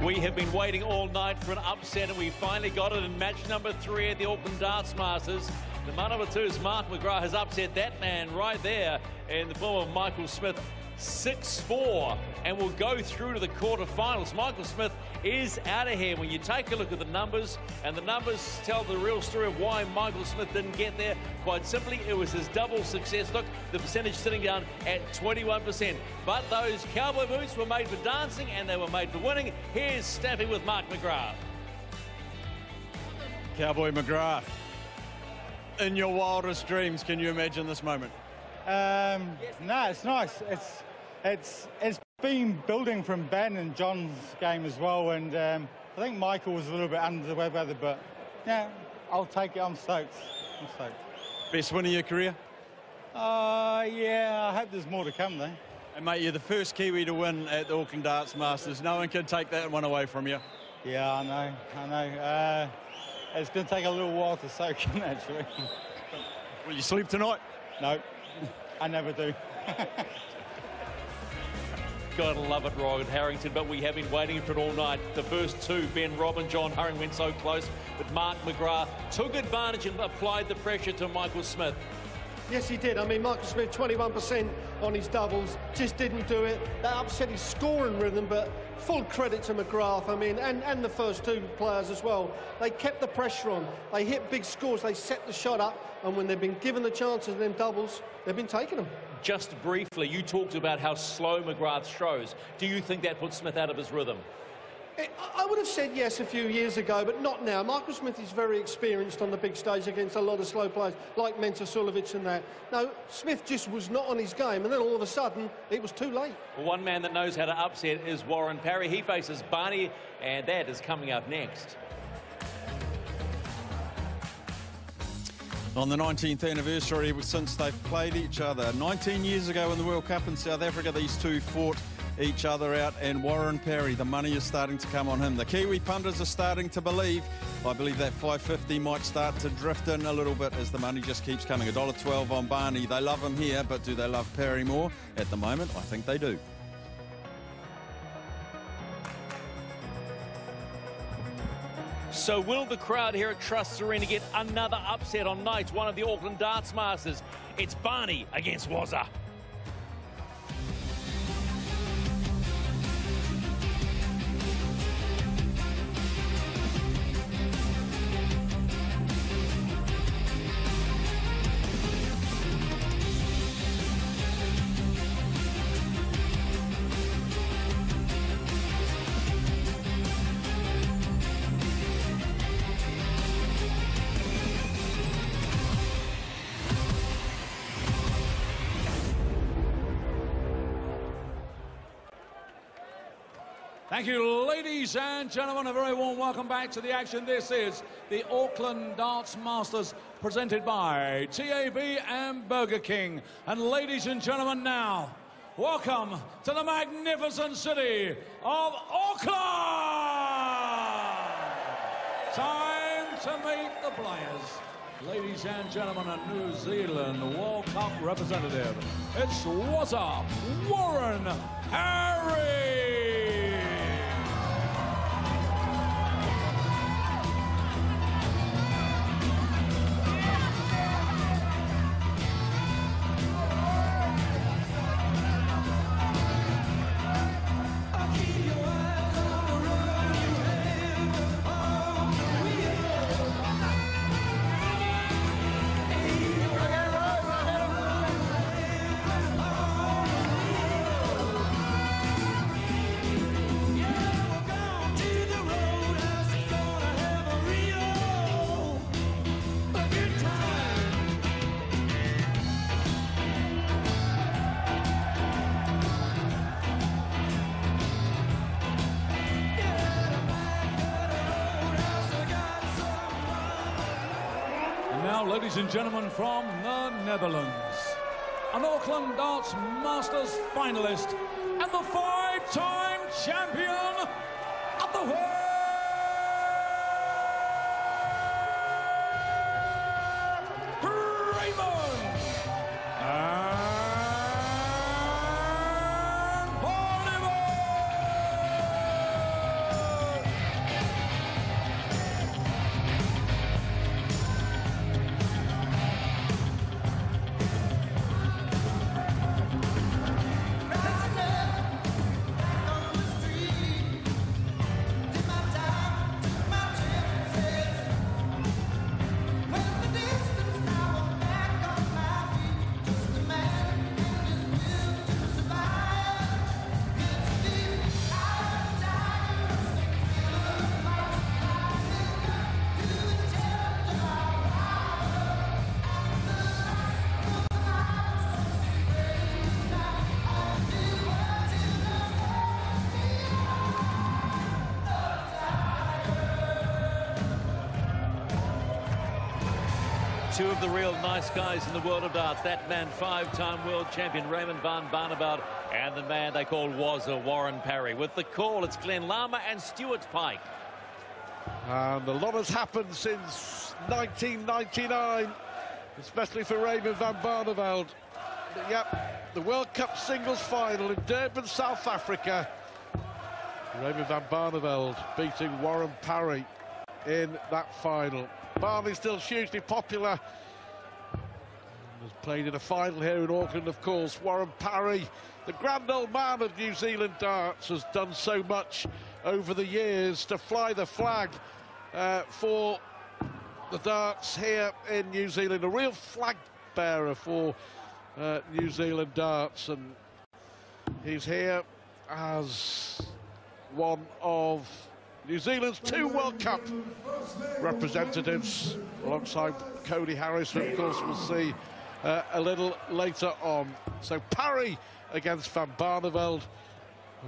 We have been waiting all night for an upset, and we finally got it in match number 3 at the Auckland Darts Masters. The man number 2's Mark McGrath has upset that man right there in the form of Michael Smith, 6-4, and will go through to the quarterfinals. Michael Smith is out of here. When you take a look at the numbers, and the numbers tell the real story of why Michael Smith didn't get there. Quite simply, it was his double success. Look, the percentage sitting down at 21%. But those cowboy boots were made for dancing, and they were made for winning. Here's Stamping with Mark McGrath. Cowboy McGrath, in your wildest dreams, can you imagine this moment? No, it's nice. It's been building from Ben and John's game as well, and I think Michael was a little bit under the weather, but yeah, I'll take it. I'm stoked. Best win of your career? Yeah, I hope there's more to come though. And mate, you're the first Kiwi to win at the Auckland Darts Masters. No one can take that one away from you. Yeah, I know. It's going to take a little while to soak in, actually. Will you sleep tonight? No, I never do. Gotta love it, Ryan Harrington, but we have been waiting for it all night. The first two, Ben Robb and John Hurring, went so close, but Mark McGrath took advantage and applied the pressure to Michael Smith. Yes, he did. I mean, Michael Smith, 21% on his doubles, just didn't do it. That upset his scoring rhythm, but full credit to McGrath, I mean, and the first two players as well. They kept the pressure on. They hit big scores. They set the shot up, and when they've been given the chances in them doubles, they've been taking them. Just briefly, you talked about how slow McGrath throws. Do you think that puts Smith out of his rhythm? I would have said yes a few years ago, but not now. Michael Smith is very experienced on the big stage against a lot of slow players, like Mentor Sulovic and that. No, Smith just was not on his game, and then all of a sudden, it was too late. Well, one man that knows how to upset is Warren Parry. He faces Barney, and that is coming up next. On the 19th anniversary since they've played each other. 19 years ago in the World Cup in South Africa, these two fought each other out, and Warren Parry, the money is starting to come on him. The Kiwi punters are starting to believe. I believe that 550 might start to drift in a little bit as the money just keeps coming. $1.12 on Barney. They love him here, but do they love Parry more? At the moment, I think they do. So will the crowd here at Trust Arena get another upset on night one of the Auckland Darts Masters? It's Barney against Wazza. Thank you, ladies and gentlemen. A very warm welcome back to the action. This is the Auckland Darts Masters presented by TAB and Burger King. And ladies and gentlemen, now, welcome to the magnificent city of Auckland. Time to meet the players. Ladies and gentlemen, a New Zealand World Cup representative. It's Wazza Warren Parry. Ladies and gentlemen, from the Netherlands, an Auckland Darts Masters finalist and the 5-time champion of the world, Raymond and Barneveld. two of the real nice guys in the world of darts. That man, five-time world champion Raymond van Barneveld, and the man they call Wazza, Warren Parry. With the call, it's Glenn Lama and Stuart Pike. And a lot has happened since 1999, especially for Raymond van Barneveld. But yep, the World Cup singles final in Durban, South Africa. Raymond van Barneveld beating Warren Parry in that final. Barney still hugely popular. Has played in a final here in Auckland, of course. Warren Parry, the grand old man of New Zealand darts, has done so much over the years to fly the flag for the darts here in New Zealand. A real flag bearer for New Zealand darts, and he's here as one of New Zealand's two World Cup representatives, alongside Cody Harris, who of course we'll see a little later on. So Parry against van Barneveld.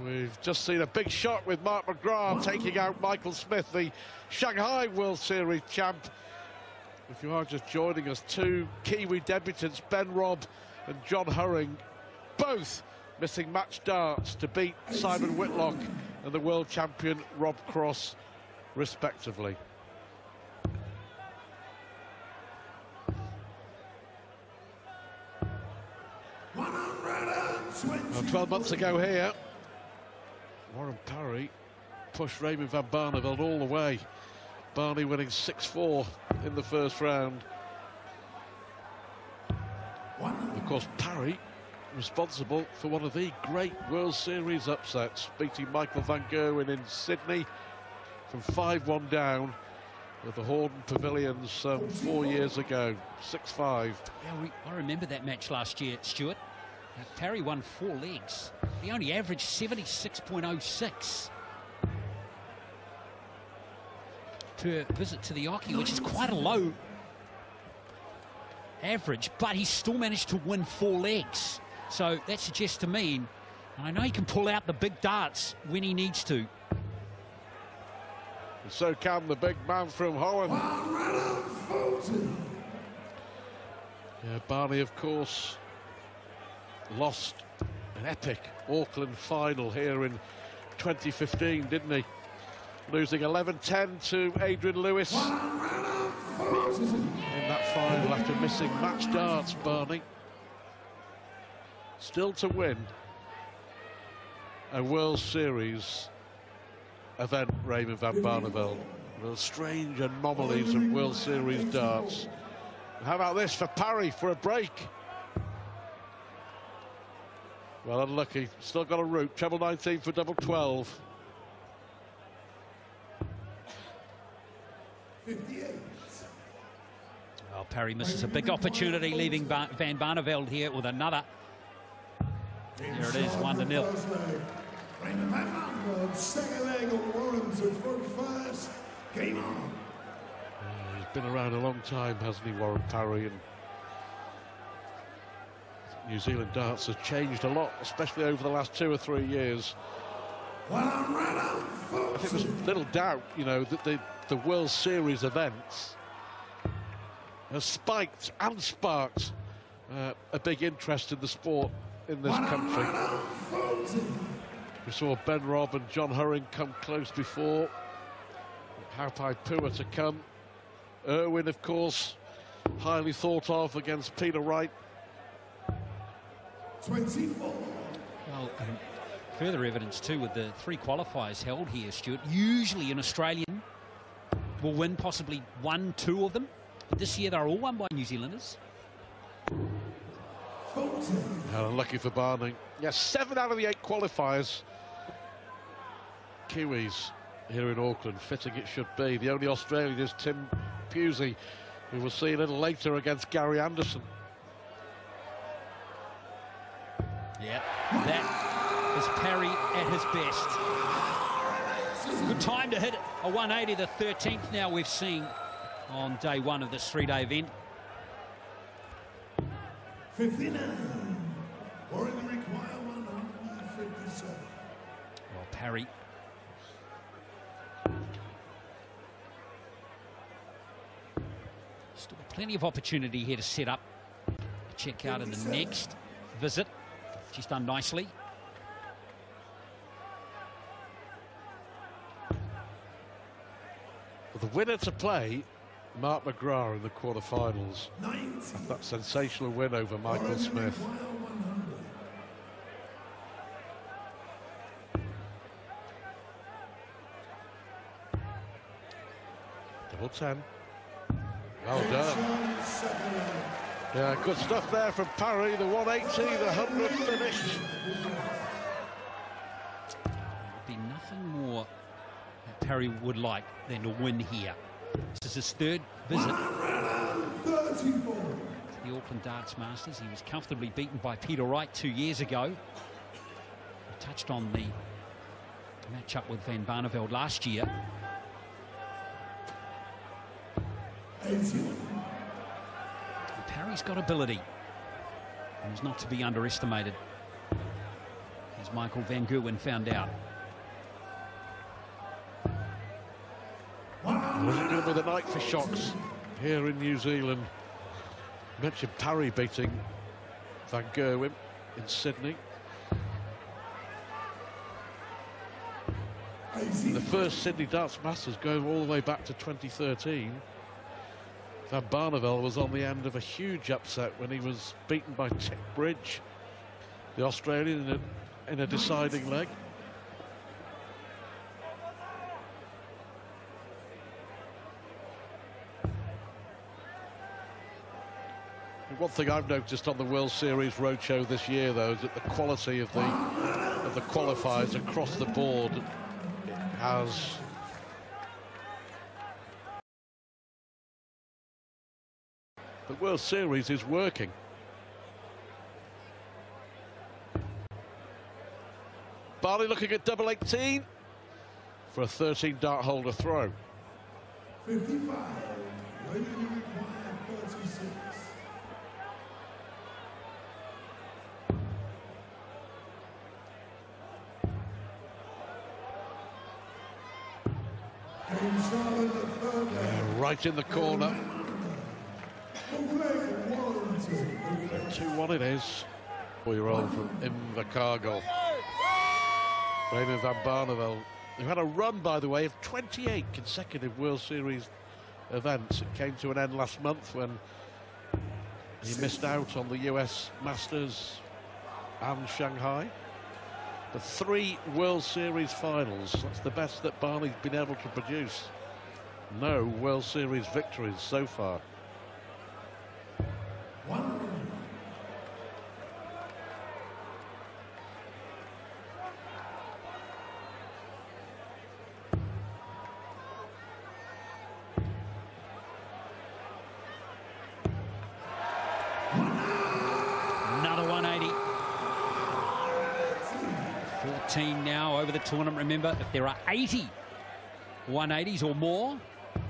We've just seen a big shot with Mark McGrath taking out Michael Smith, the Shanghai World Series champ. If you are just joining us, two Kiwi debutants, Ben Robb and John Hurring, both missing match darts to beat Simon Whitlock and the world champion Rob Cross, respectively. Well, 12 months ago here, Warren Parry pushed Raymond van Barneveld all the way. Barney winning 6-4 in the first round. Of course, Parry responsible for one of the great World Series upsets, beating Michael van Gerwen in Sydney from 5-1 down at the Hordern Pavilions 4 years ago, 6-5. Yeah, I remember that match last year, Stuart. Parry won 4 legs. He only averaged 76.06 per visit to the Oki, which is quite a low average, but he still managed to win 4 legs. So that suggests to me, and I know he can pull out the big darts when he needs to. And so can the big man from Holland. Yeah, Barney, of course, lost an epic Auckland final here in 2015, didn't he? Losing 11-10 to Adrian Lewis in that final after missing match darts. Barney still to win a World Series event, Raymond van Barneveld. The strange anomalies of World Series darts. How about this for Parry for a break? Well, unlucky. Still got a route. Treble 19 for double 12. 58. Well, Parry misses a big opportunity, leaving van Barneveld here with another. There it is, 1-0. Raymond van Barneveld, second leg on Warren's first game on. He's been around a long time, hasn't he, Warren Parry? And New Zealand darts has changed a lot, especially over the last 2 or 3 years. I think there's little doubt, you know, that the World Series events has spiked and sparked a big interest in the sport in this country. We saw Ben Robb and John Hurring come close before. Haupai Pua to come. Irwin, of course, highly thought of against Peter Wright. 24. Well, further evidence too with the 3 qualifiers held here, Stuart. Usually an Australian will win possibly 1, 2 of them. But this year they're all won by New Zealanders. How unlucky for Barney. Yes, 7 out of the 8 qualifiers. Kiwis here in Auckland, fitting it should be. The only Australian is Tim Pusey, who we'll see a little later against Gary Anderson. Yeah, that is Parry at his best. Good time to hit a 180, the 13th now we've seen on day 1 of this 3-day event. 59. Warren require 157. Well, Parry. Still Plenty of opportunity here to set up. Check out in the next visit. She's done nicely. Well, the winner to play, Mark McGrath in the quarterfinals. That sensational win over Michael Smith. Double 10. Well done. Yeah, good stuff there from Parry. The 180, the 100 finished. There'd be nothing more that Parry would like than to win here. This is his third visit to the Auckland Darts Masters. He was comfortably beaten by Peter Wright 2 years ago. We touched on the matchup with Barneveld last year. Parry's got ability, and he's not to be underestimated, as Michael Van Gerwen found out. Wasn't good with the night for shocks here in New Zealand. Mentioned Parry beating Van Gerwen in Sydney. The first Sydney Darts Masters going all the way back to 2013. Van Barneveld was on the end of a huge upset when he was beaten by Tick Bridge, the Australian, in a deciding leg. One thing I've noticed on the World Series Roadshow this year, though, is that the quality of the qualifiers across the board has the World Series is working. Barney looking at double 18 for a 13 dart holder throw. 55, ready to require 36. Right in the corner. 2-1 it is. 4-year-old from Invercargill. Raymond Van Barneveld, who had a run, by the way, of 28 consecutive World Series events. It came to an end last month when he missed out on the US Masters and Shanghai. The 3 World Series finals, that's the best that Barney's been able to produce. No World Series victories so far. Another 180. 14 now over the tournament. Remember, if there are 80 180s or more, they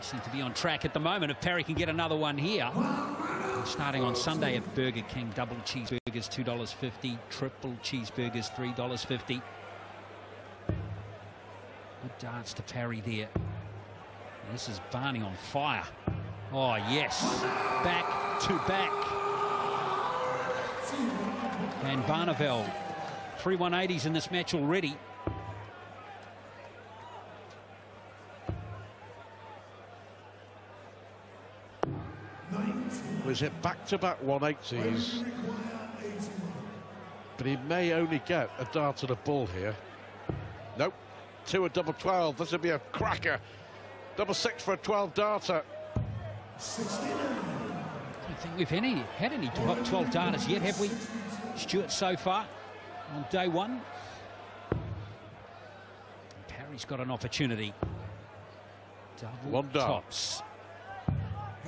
seem to be on track at the moment. If Parry can get another one here, starting on Sunday at Burger King, double cheeseburgers $2.50, triple cheeseburgers $3.50. Good darts to Parry there. And this is Barney on fire. Oh yes, back to back. And Barneveld, 3 180s in this match already. Was hit back-to-back 180s, but he may only get a dart and a ball here. Nope, 2 at double 12. This would be a cracker. Double 6 for a 12 darter. I don't think we've had any 12 darters yet, have we, Stuart, so far on day one? And Parry's got an opportunity. Double one dart. Tops.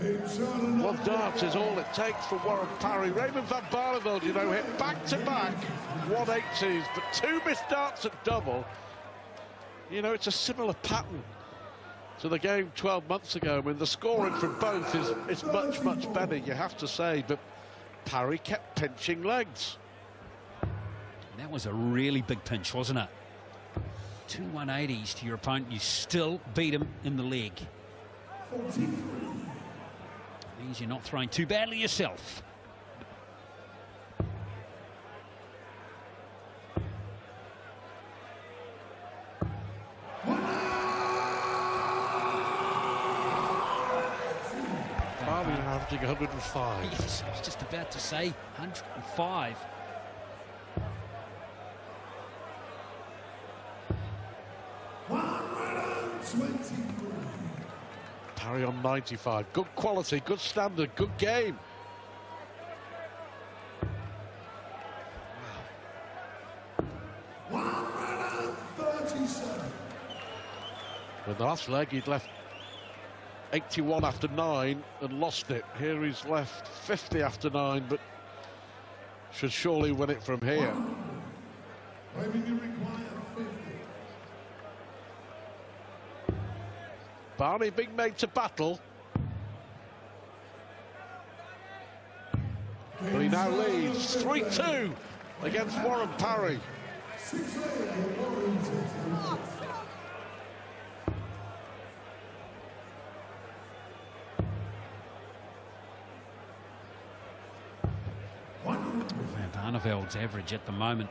One dart is all it takes for Warren Parry. Raymond Van Barneveld, you know, hit back-to-back 180s, but 2 missed darts at double. You know, it's a similar pattern to the game 12 months ago. I mean, the scoring from both is much, much better, you have to say, but Parry kept pinching legs. That was a really big pinch, wasn't it? 2 180s to your opponent, you still beat him in the leg. Means you're not throwing too badly yourself. Barney averaging 105. Yes, I was just about to say 105. Parry on 95. Good quality, good standard, good game. In the last leg, he'd left 81 after 9 and lost it. Here he's left 50 after 9, but should surely win it from here. Barney being made to battle. But he now leads 3-2 against Warren Parry. Barneveld's average at the moment,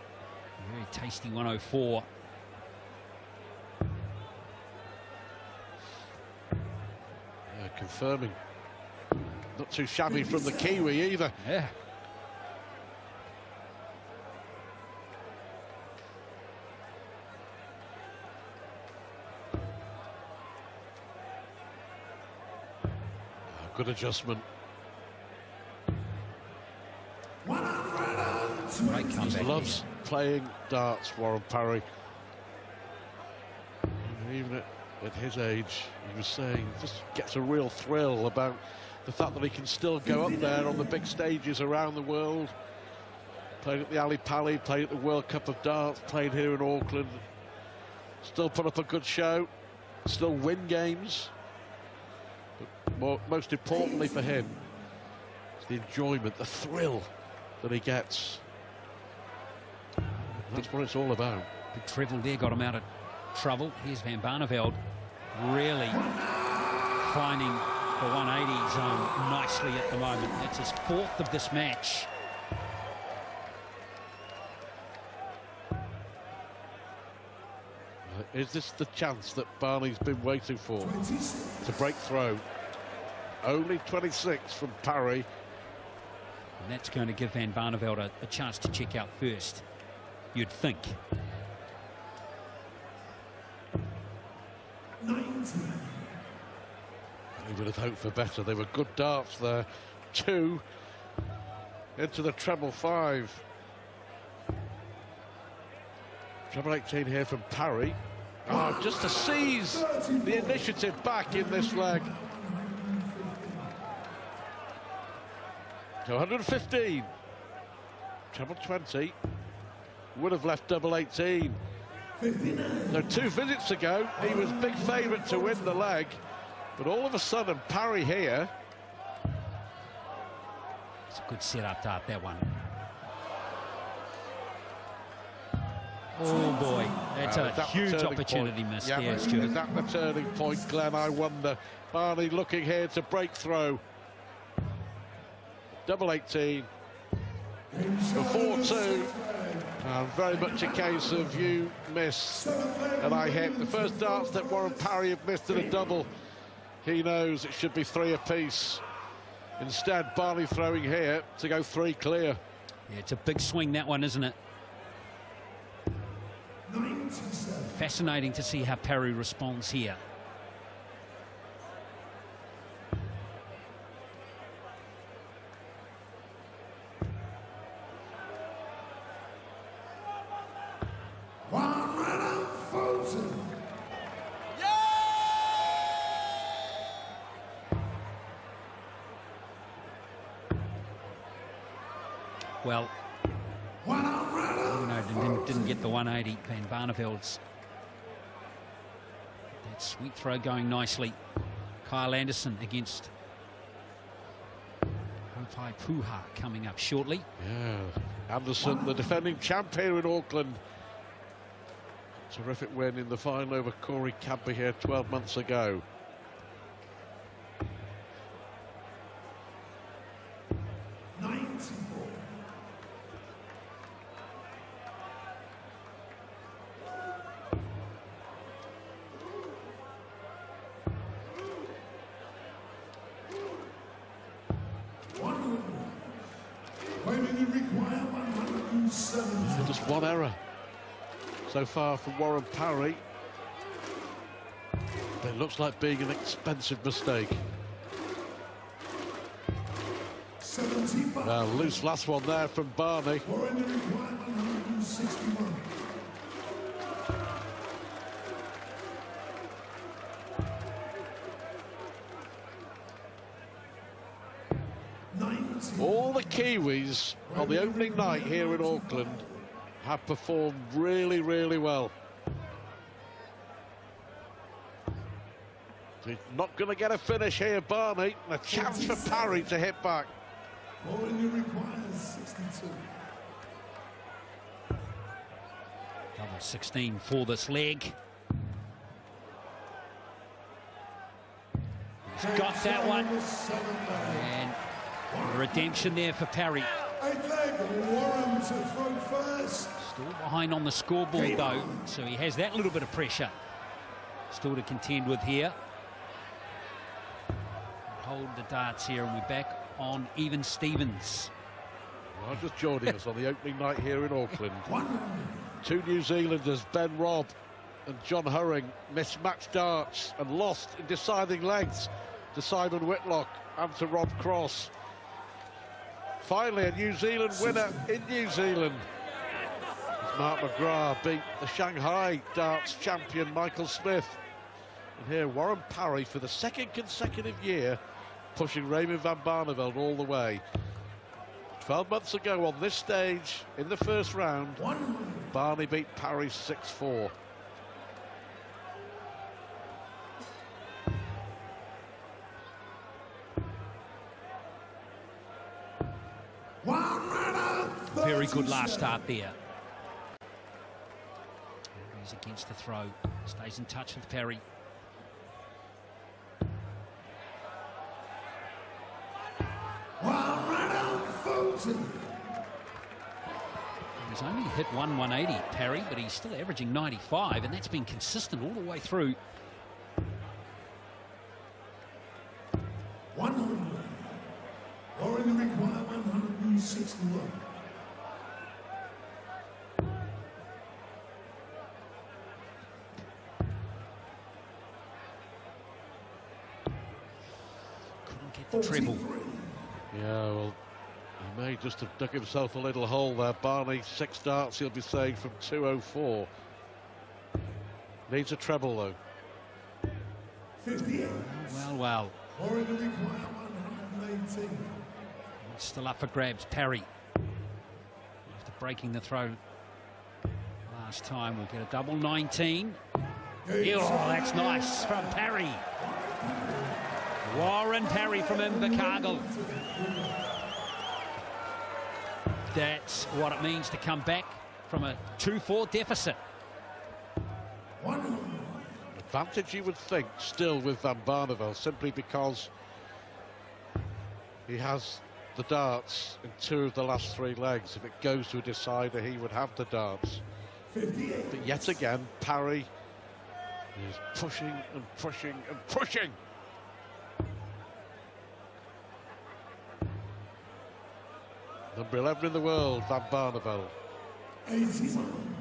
very tasty 104. Confirming. Not too shabby from the Kiwi either. Yeah. Good adjustment. Great comeback. He loves playing darts, Warren Parry. Even at his age, he was saying, just gets a real thrill about the fact that he can still go up there on the big stages around the world. Played at the Ali Pali, played at the World Cup of Darts, played here in Auckland. Still put up a good show, still win games. But most importantly for him, it's the enjoyment, the thrill that he gets. And that's what it's all about. Big treble there got him out of trouble. Here's Van Barneveld really finding the 180 zone nicely at the moment. That's his 4th of this match. Is this the chance that Barney's been waiting for to break through? Only 26 from Parry. And that's going to give Van Barneveld a chance to check out first, you'd think. 90. He would have hoped for better. They were good darts there. 2 into the treble 5. Treble 18 here from Parry. Oh, just to seize the initiative back in this leg. So 115. Treble 20 would have left double 18. So 2 visits ago, he was big favourite to win the leg, but all of a sudden, Parry here. It's a good setup, Dart, that one. Oh boy, that's a huge opportunity missed there, Stuart. Is that the turning point, Glenn? I wonder. Barney looking here to break through. Double 18 for 4-2. And very much a case of you miss and I hit. The first darts that Warren Parry had missed at a double, he knows it should be 3 apiece. Instead, Barney throwing here to go 3 clear. Yeah, it's a big swing, that one, isn't it? 97. Fascinating to see how Parry responds here. Well, no, didn't get the 180. Van Barneveld's. That sweet throw going nicely. Kyle Anderson against Hopai Puha coming up shortly. Yeah, Anderson, the defending champ here in Auckland. Terrific win in the final over Corey Cadby here 12 months ago. Just one error so far from Warren Parry. It looks like being an expensive mistake. 75. Well, loose last one there from Barney. For in the required 161. All the Kiwis on the opening night here in Auckland have performed really, really well. He's not going to get a finish here, Barney. A chance for Parry to hit back. For in the required 62. Double 16 for this leg. He's got that one. And redemption there for Parry. Warren to throw first. Still behind on the scoreboard though, so he has that little bit of pressure still to contend with here. Hold the darts here and we're back on even Stevens. Well, just joining us on the opening night here in Auckland. Two New Zealanders, Ben Robb and John Hurring, mismatched darts and lost in deciding legs to Simon Whitlock and to Rob Cross. Finally, a New Zealand winner in New Zealand. Mark McGrath beat the Shanghai darts champion Michael Smith. And here, Warren Parry, for the second consecutive year, pushing Raymond van Barneveld all the way. 12 months ago on this stage, in the first round, Barney beat Parry 6-4. Very good last start there. He's against the throw. Stays in touch with Parry. He's only hit 180, Parry, but he's still averaging 95, and that's been consistent all the way through. 100. Or in the required 161. Couldn't get the treble. Yeah, well, he may just have dug himself a little hole there. Barney, 6 darts, he'll be saying, from 204. Needs a treble, though. 58. Well. Or in the required 118. It's still up for grabs, Parry. After breaking the throw last time, we'll get a double 19. Oh, that's nice from Parry. Warren Parry from Invercargill. That's what it means to come back from a 2-4 deficit. Advantage, you would think, still with Van Barneveld, simply because he has the darts in 2 of the last 3 legs. If it goes to a decider, he would have the darts. 58. But yet again, Parry is pushing and pushing and pushing. Number 11 in the world, Van Barneveld. 81.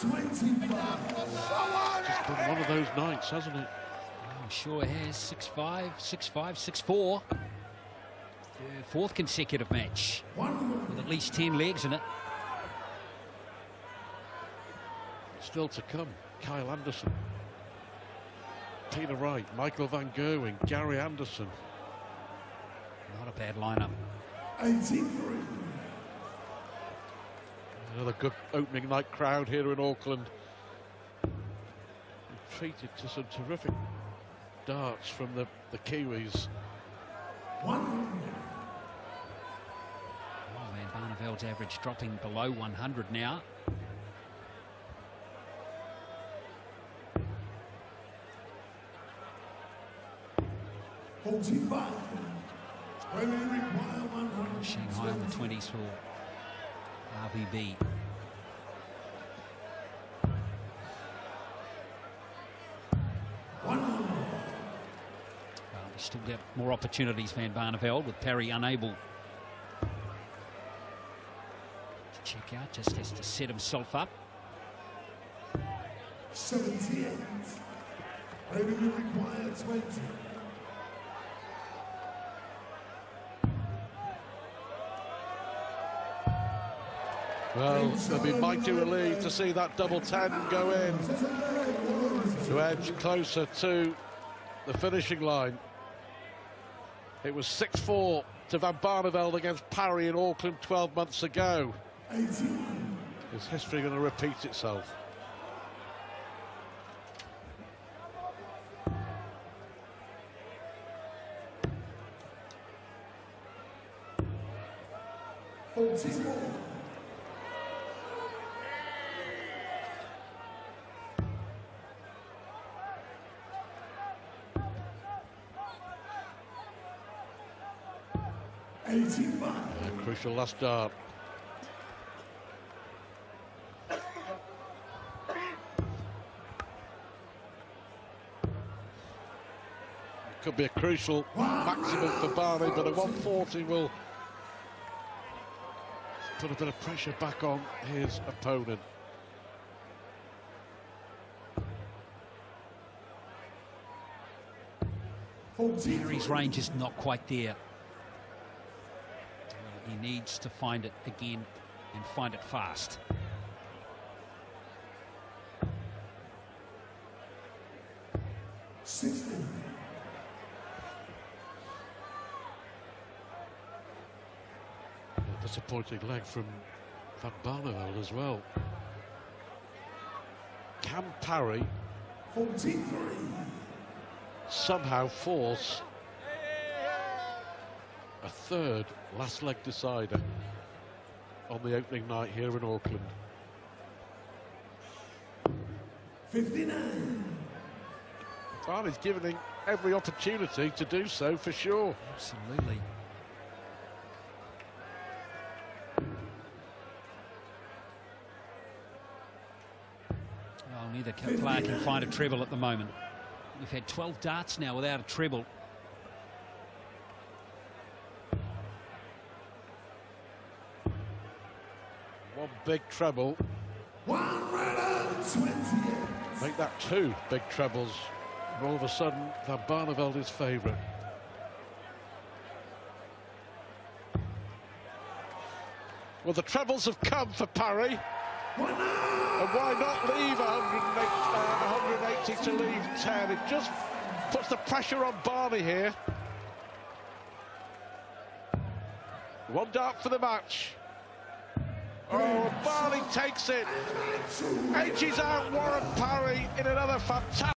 It's been one of those nights, hasn't it? Oh, sure has. 6-5, 6-5, 6-4. Fourth consecutive match with at least 10 legs in it. Still to come, Kyle Anderson, Peter Wright, Michael Van Gerwen, Gary Anderson. Not a bad lineup. 83. Another good opening night crowd here in Auckland. Treated to some terrific darts from the Kiwis. Van Barneveld's average dropping below 100 now. Shanghai on the 20s for RVB. Still get more opportunities, Van Barneveld, with Parry unable to check out. Just has to set himself up. 78. Raymond required 20. Well, they'll be mighty relieved to see that double 10 go in to edge closer to the finishing line. It was 6-4 to Van Barneveld against Parry in Auckland 12 months ago. 81. Is history going to repeat itself? A crucial last dart. Could be a crucial maximum for Barney, but a 140 will put a bit of pressure back on his opponent. Parry's range is not quite there. He needs to find it again and find it fast. A disappointing leg from Van Barneveld as well. Can Parry somehow force a third last leg decider on the opening night here in Auckland? 59. Barney's given him every opportunity to do so, for sure. Absolutely. Well, neither player can find a treble at the moment. We've had 12 darts now without a treble. One big treble. 128. Make that two big trebles. And all of a sudden, Van Barneveld is favourite. Well, the trebles have come for Parry. And why not leave 180 to leave 10? It just puts the pressure on Barney here. One dart for the match. Oh, Barney takes it. Edges out Warren Parry in another fantastic